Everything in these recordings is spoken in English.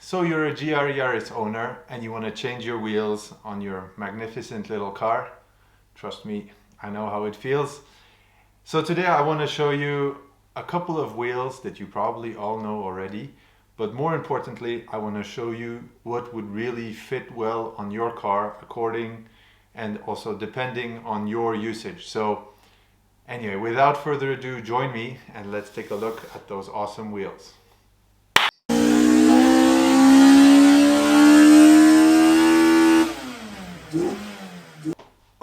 So you're a GR Yaris owner and you want to change your wheels on your magnificent little car. Trust me, I know how it feels. So today I want to show you a couple of wheels that you probably all know already, but more importantly, I want to show you what would really fit well on your car according and also depending on your usage. So anyway, without further ado, join me and let's take a look at those awesome wheels.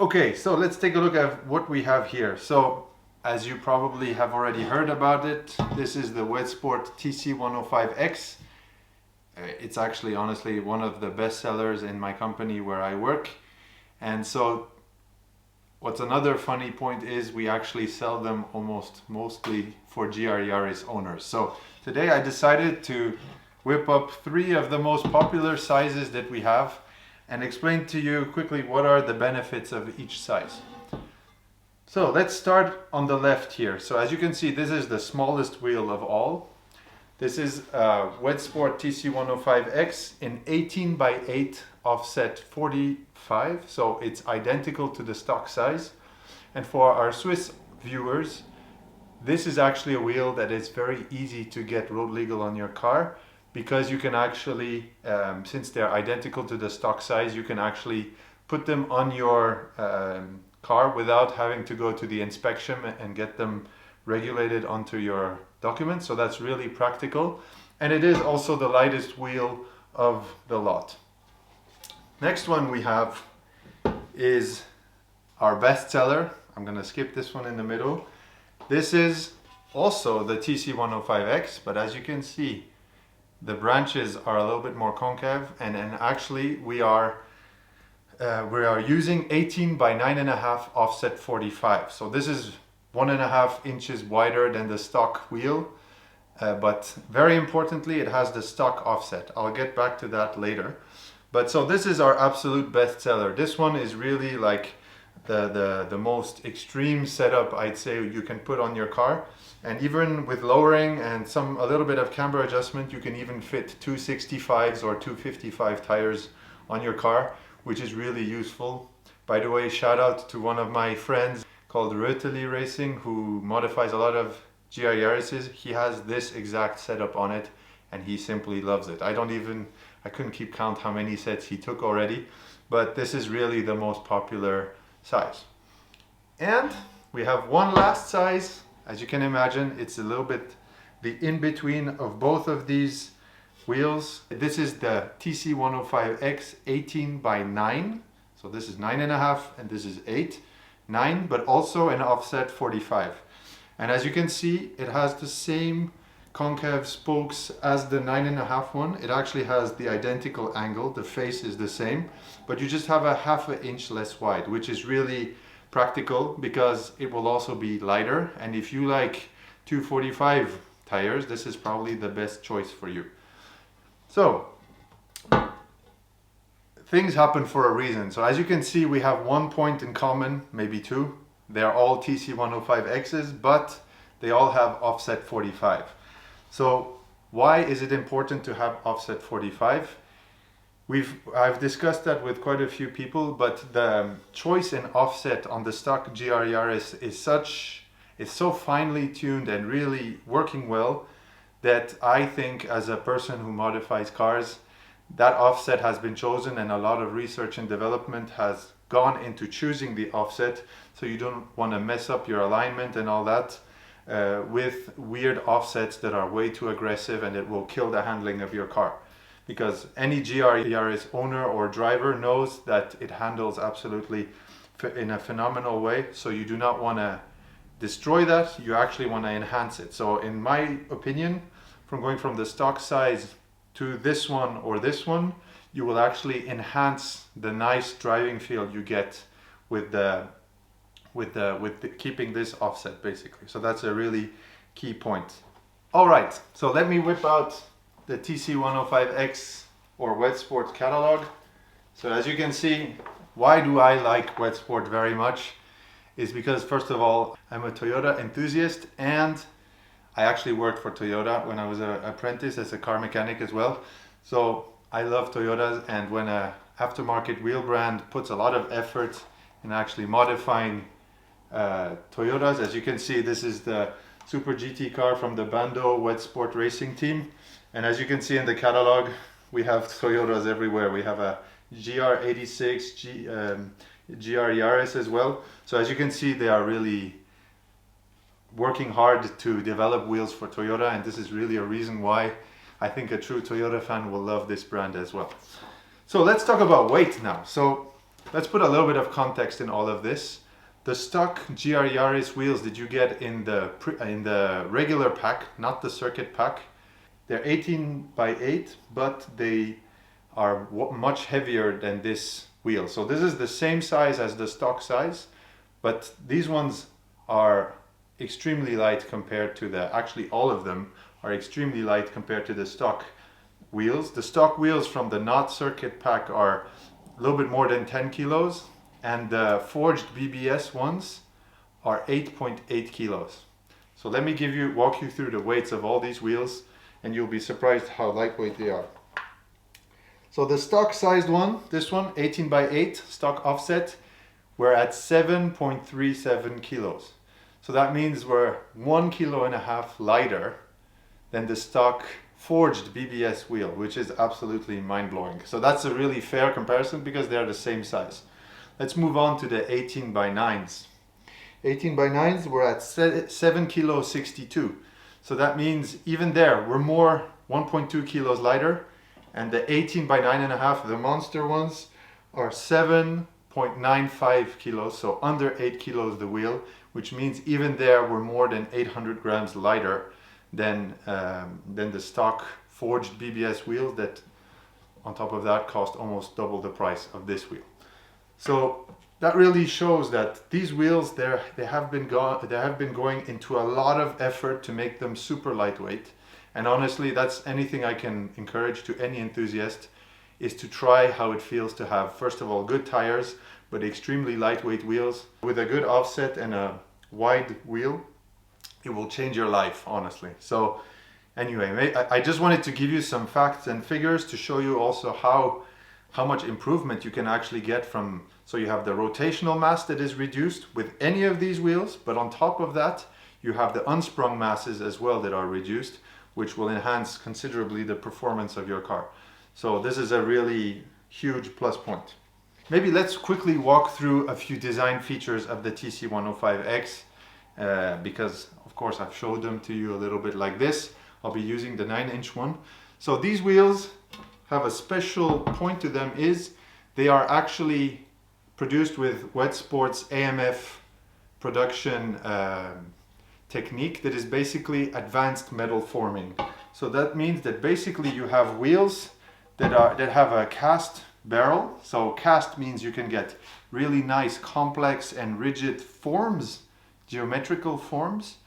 Okay, so let's take a look at what we have here. So, as you probably have already heard about it, this is the Wedssport TC105X. It's actually, honestly, one of the best sellers in my company where I work. And so, what's another funny point is we actually sell them mostly for GR Yaris owners. So, today I decided to whip up 3 of the most popular sizes that we have and explain to you quickly what are the benefits of each size. So let's start on the left here. So as you can see, this is the smallest wheel of all. This is a Wedssport TC105X in 18x8 offset 45. So it's identical to the stock size. And for our Swiss viewers, this is actually a wheel that is very easy to get road legal on your car, because you can actually, since they're identical to the stock size, you can actually put them on your car without having to go to the inspection and get them regulated onto your documents. So that's really practical. And it is also the lightest wheel of the lot. Next one we have is our best seller. I'm gonna skip this one in the middle. This is also the TC105X, but as you can see, the branches are a little bit more concave, and actually we are using 18 by 9.5 offset 45. So this is 1.5 inches wider than the stock wheel, but very importantly, it has the stock offset. I'll get back to that later. But so this is our absolute best seller. This one is really like the most extreme setup, I'd say, you can put on your car. And even with lowering and a little bit of camber adjustment, you can even fit 265s or 255 tires on your car, which is really useful. By the way, shout out to one of my friends called Toyota Racing, who modifies a lot of GR Yarises. He has this exact setup on it and he simply loves it. I couldn't keep count how many sets he took already, but this is really the most popular size. And we have one last size. As you can imagine, it's a little bit the in-between of both of these wheels. This is the TC105X 18 by 9. So this is 9.5 and this is 8. 9, but also an offset 45. And as you can see, it has the same concave spokes as the 9.5 one. It actually has the identical angle. The face is the same, but you just have a 1/2 inch less wide, which is really practical because it will also be lighter. And if you like 245 tires, this is probably the best choice for you. So things happen for a reason. So as you can see, we have one point in common, maybe 2. They're all TC105X's, but they all have offset 45. So why is it important to have offset 45? I've discussed that with quite a few people, but the choice in offset on the stock GR Yaris is so finely tuned and really working well that I think, as a person who modifies cars, that offset has been chosen, and a lot of research and development has gone into choosing the offset, so you don't want to mess up your alignment and all that with weird offsets that are way too aggressive and it will kill the handling of your car. Because any GR Yaris owner or driver knows that it handles absolutely in a phenomenal way. So you do not want to destroy that, you actually want to enhance it. So in my opinion, from going from the stock size to this one or this one, you will actually enhance the nice driving feel you get with keeping this offset, basically. So that's a really key point. All right, so let me whip out the TC105X or Wedssport catalog. So as you can see, why do I like Wedssport very much is because, first of all, I'm a Toyota enthusiast, and I actually worked for Toyota when I was an apprentice as a car mechanic as well. So I love Toyotas, and when a aftermarket wheel brand puts a lot of effort in actually modifying Toyotas, as you can see, this is the Super GT car from the Bando Wedssport Racing team. And as you can see in the catalog, we have Toyotas everywhere. We have a GR86, GR Yaris as well. So as you can see, they are really working hard to develop wheels for Toyota, and this is really a reason why I think a true Toyota fan will love this brand as well. So let's talk about weight now. So let's put a little bit of context in all of this. The stock GR Yaris wheels that you get in the regular pack, not the circuit pack, they're 18 by 8, but they are much heavier than this wheel. So this is the same size as the stock size, but these ones are extremely light compared to actually all of them are extremely light compared to the stock wheels. The stock wheels from the not circuit pack are a little bit more than 10 kilos, and the forged BBS ones are 8.8 kilos. So let me walk you through the weights of all these wheels, and you'll be surprised how lightweight they are. So the stock sized one, this one, 18 by 8, stock offset, we're at 7.37 kilos. So that means we're 1.5 kilos lighter than the stock forged BBS wheel, which is absolutely mind-blowing. So that's a really fair comparison because they're the same size. Let's move on to the 18 by 9s. 18 by 9s, we're at 7 kilos 62. So that means even there, we're 1.2 kilos lighter, and the 18 by 9.5, the monster ones, are 7.95 kilos, so under 8 kilos the wheel, which means even there we're more than 800 grams lighter than the stock forged BBS wheels that on top of that cost almost double the price of this wheel. So that really shows that these wheels, they have been going into a lot of effort to make them super lightweight. And honestly, that's anything I can encourage to any enthusiast, is to try how it feels to have, first of all, good tires, but extremely lightweight wheels with a good offset and a wide wheel. It will change your life, honestly. So anyway, I just wanted to give you some facts and figures to show you also how much improvement you can actually get from, so you have the rotational mass that is reduced with any of these wheels, but on top of that, you have the unsprung masses as well that are reduced, which will enhance considerably the performance of your car. So this is a really huge plus point. Maybe let's quickly walk through a few design features of the TC105X, because of course I've showed them to you a little bit like this. I'll be using the 9-inch one. So these wheels have a special point to them, is they are actually produced with Wedsport's AMF production technique that is basically advanced metal forming. So that means that basically you have wheels that have a cast barrel. So cast means you can get really nice, complex and rigid forms, geometrical forms,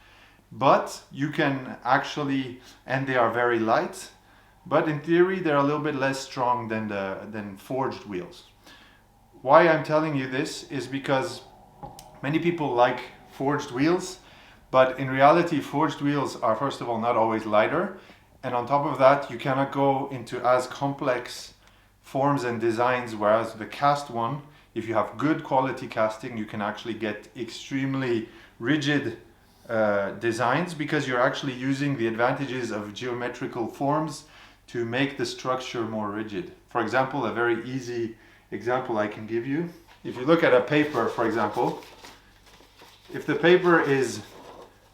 but you can actually, and they are very light, but in theory they're a little bit less strong than forged wheels. Why I'm telling you this is because many people like forged wheels, but in reality forged wheels are, first of all, not always lighter, and on top of that you cannot go into as complex forms and designs, whereas the cast one, if you have good quality casting, you can actually get extremely rigid designs, because you're actually using the advantages of geometrical forms to make the structure more rigid. For example, a very easy example I can give you. If you look at a paper, for example, if the paper is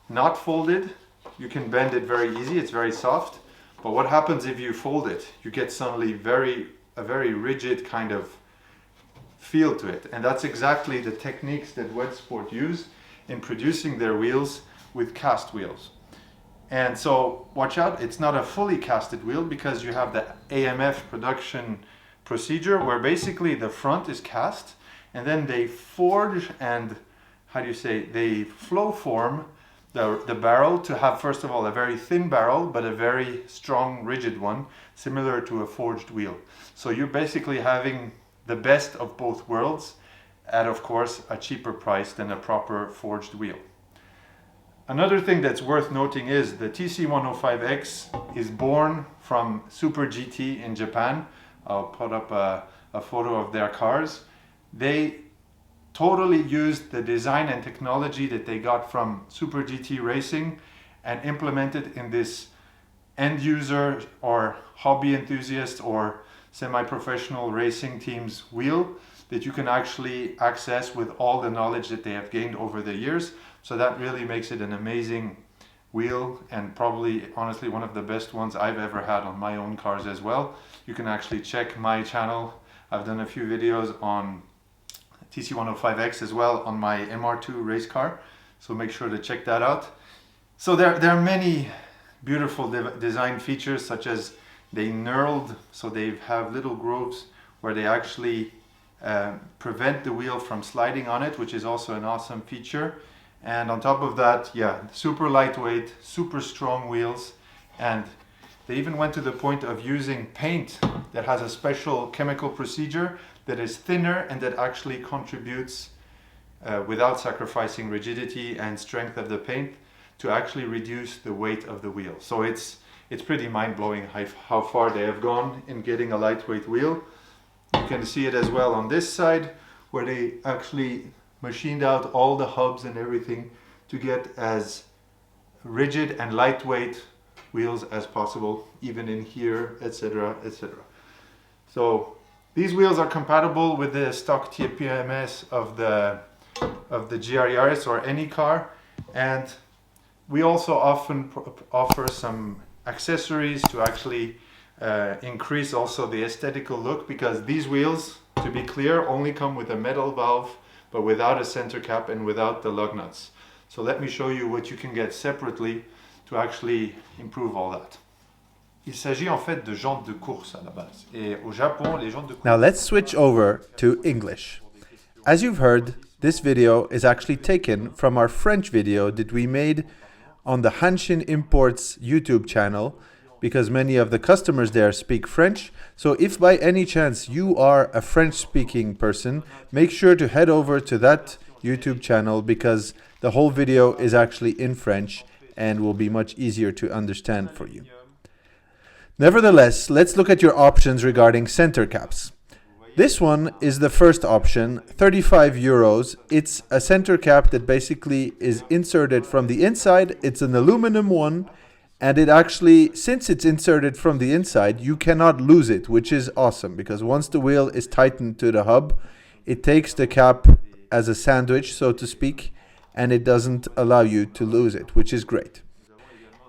not folded, you can bend it very easy, it's very soft. But what happens if you fold it? You get suddenly a very rigid kind of feel to it. And that's exactly the techniques that Wedsport use in producing their wheels with cast wheels. And so watch out, it's not a fully casted wheel, because you have the AMF production procedure where basically the front is cast and then they forge and, they flow form the barrel to have, first of all, a very thin barrel but a very strong rigid one, similar to a forged wheel. So you're basically having the best of both worlds at, of course, a cheaper price than a proper forged wheel. Another thing that's worth noting is the TC105X is born from Super GT in Japan. I'll put up a photo of their cars. They totally used the design and technology that they got from Super GT Racing and implemented in this end user or hobby enthusiast or semi-professional racing team's wheel that you can actually access with all the knowledge that they have gained over the years. So that really makes it an amazing wheel, and probably honestly one of the best ones I've ever had on my own cars as well. You can actually check my channel. I've done a few videos on TC105X as well on my MR2 race car, so make sure to check that out. So there are many beautiful design features, such as they knurled, so they have little grooves where they actually prevent the wheel from sliding on it, which is also an awesome feature. And on top of that, yeah, super lightweight, super strong wheels, and they even went to the point of using paint that has a special chemical procedure that is thinner and that actually contributes without sacrificing rigidity and strength of the paint to actually reduce the weight of the wheel. So it's pretty mind-blowing how far they have gone in getting a lightweight wheel. You can see it as well on this side, where they actually machined out all the hubs and everything to get as rigid and lightweight wheels as possible, even in here, etc., etc. So these wheels are compatible with the stock TPMS of the GR Yaris or any car, and we also often offer some accessories to actually increase also the aesthetical look, because these wheels, to be clear, only come with a metal valve but without a center cap and without the lug nuts. So let me show you what you can get separately to actually improve all that. Il s'agit en fait de jantes de course à la base. Et au Japon, les jantes de course. Now let's switch over to English. As you've heard, this video is actually taken from our French video that we made on the Hanshin-imports YouTube channel, because many of the customers there speak French. So if by any chance you are a French-speaking person, make sure to head over to that YouTube channel, because the whole video is actually in French and will be much easier to understand for you. Nevertheless, let's look at your options regarding center caps. This one is the first option, 35 euros. It's a center cap that basically is inserted from the inside. It's an aluminum one, and it actually, since it's inserted from the inside, you cannot lose it, which is awesome, because once the wheel is tightened to the hub, it takes the cap as a sandwich, so to speak, and it doesn't allow you to lose it, which is great.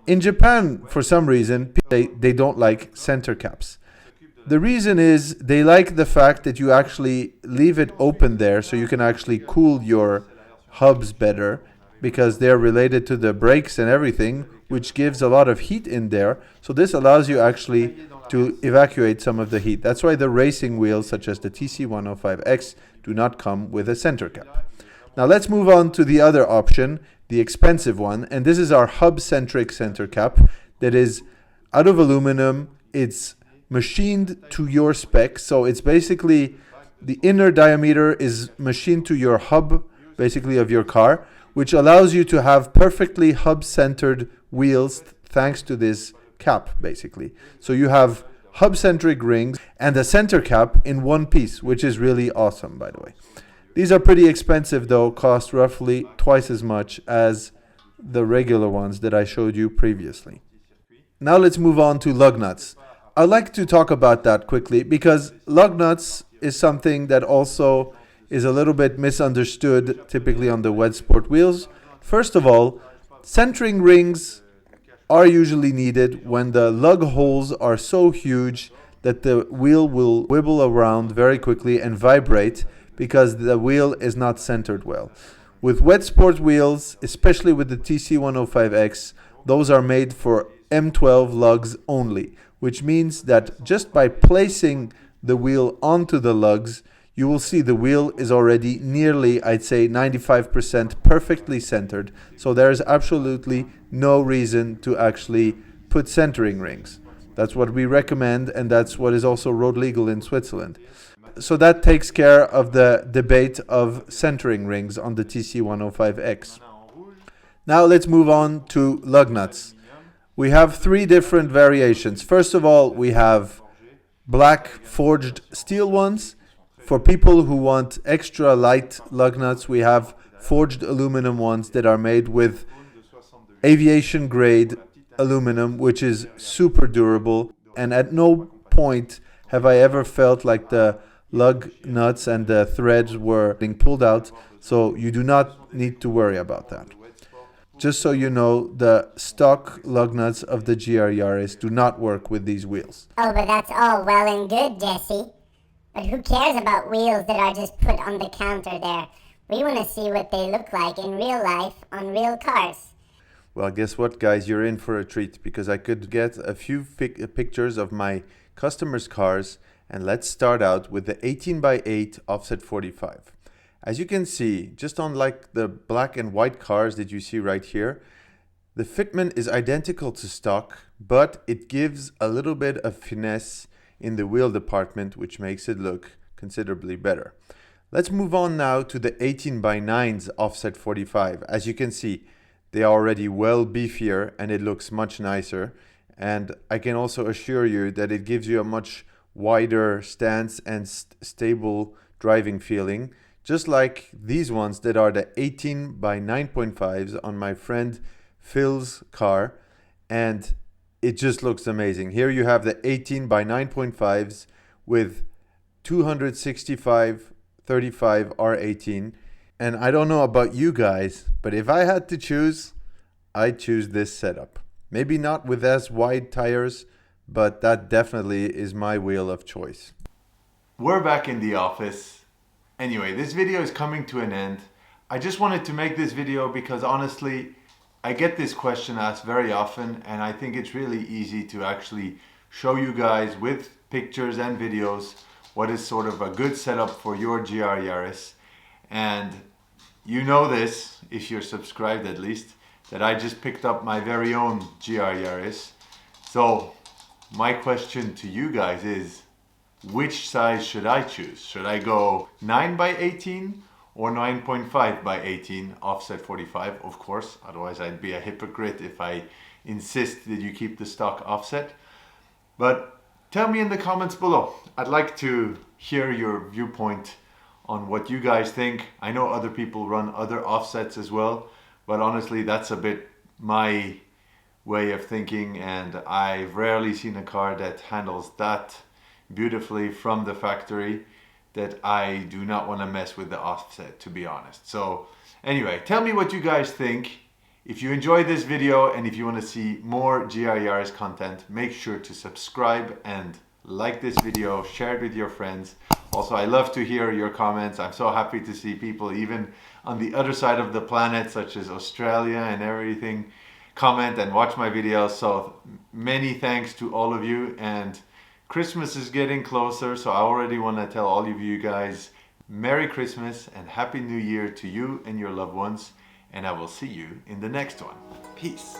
In Japan, for some reason, they don't like center caps. The reason is they like the fact that you actually leave it open there so you can actually cool your hubs better, because they're related to the brakes and everything, which gives a lot of heat in there. So this allows you actually to evacuate some of the heat. That's why the racing wheels such as the TC105X do not come with a center cap. Now let's move on to the other option, the expensive one, and this is our hub-centric center cap that is out of aluminum. It's machined to your spec, so it's basically the inner diameter is machined to your hub, basically, of your car, which allows you to have perfectly hub-centered wheels thanks to this cap, basically. So you have hub-centric rings and a center cap in one piece, which is really awesome, by the way. These are pretty expensive though, cost roughly twice as much as the regular ones that I showed you previously. Now let's move on to lug nuts. I'd like to talk about that quickly, because lug nuts is something that also is a little bit misunderstood typically on the Wedssport wheels. First of all, centering rings are usually needed when the lug holes are so huge that the wheel will wibble around very quickly and vibrate because the wheel is not centered well. With Wedssport wheels, especially with the TC105X, those are made for M12 lugs only, which means that just by placing the wheel onto the lugs, you will see the wheel is already nearly, I'd say 95% perfectly centered. So there's absolutely no reason to actually put centering rings. That's what we recommend, and that's what is also road legal in Switzerland. So that takes care of the debate of centering rings on the TC105X. Now let's move on to lug nuts. We have three different variations. First of all, we have black forged steel ones. For people who want extra light lug nuts, we have forged aluminum ones that are made with aviation grade aluminum, which is super durable, and at no point have I ever felt like the lug nuts and the threads were being pulled out, so you do not need to worry about that. Just so you know, the stock lug nuts of the GR Yaris do not work with these wheels. Oh, but that's all well and good, Jesse. But who cares about wheels that are just put on the counter there? We want to see what they look like in real life on real cars. Well, guess what, guys? You're in for a treat, because I could get a few pictures of my customers' cars, and let's start out with the 18x8 offset 45. As you can see, just unlike the black and white cars that you see right here, the fitment is identical to stock, but it gives a little bit of finesse in the wheel department, which makes it look considerably better. Let's move on now to the 18x9's offset 45. As you can see, they are already well beefier and it looks much nicer. And I can also assure you that it gives you a much wider stance and stable driving feeling, just like these ones that are the 18x9.5s on my friend Phil's car. And it just looks amazing. Here you have the 18x9.5s with 265/35 R18. And I don't know about you guys, but if I had to choose, I'd choose this setup. Maybe not with as wide tires, but that definitely is my wheel of choice. We're back in the office. Anyway, this video is coming to an end. I just wanted to make this video because honestly, I get this question asked very often, and I think it's really easy to actually show you guys with pictures and videos what is sort of a good setup for your GR Yaris. And you know this, if you're subscribed at least, that I just picked up my very own GR Yaris. So my question to you guys is, which size should I choose? Should I go 9x18 or 9.5x18 offset 45? Of course, otherwise I'd be a hypocrite if I insist that you keep the stock offset. But tell me in the comments below. I'd like to hear your viewpoint on what you guys think. I know other people run other offsets as well, but honestly that's a bit my way of thinking, and I've rarely seen a car that handles that beautifully from the factory that I do not want to mess with the offset, to be honest. So anyway, tell me what you guys think. If you enjoyed this video and if you want to see more GR Yaris content, make sure to subscribe and like this video, share it with your friends. Also, I love to hear your comments. I'm so happy to see people even on the other side of the planet, such as Australia and everything, comment and watch my videos. So many thanks to all of you. And Christmas is getting closer, so I already want to tell all of you guys Merry Christmas and Happy New Year to you and your loved ones. And I will see you in the next one. Peace.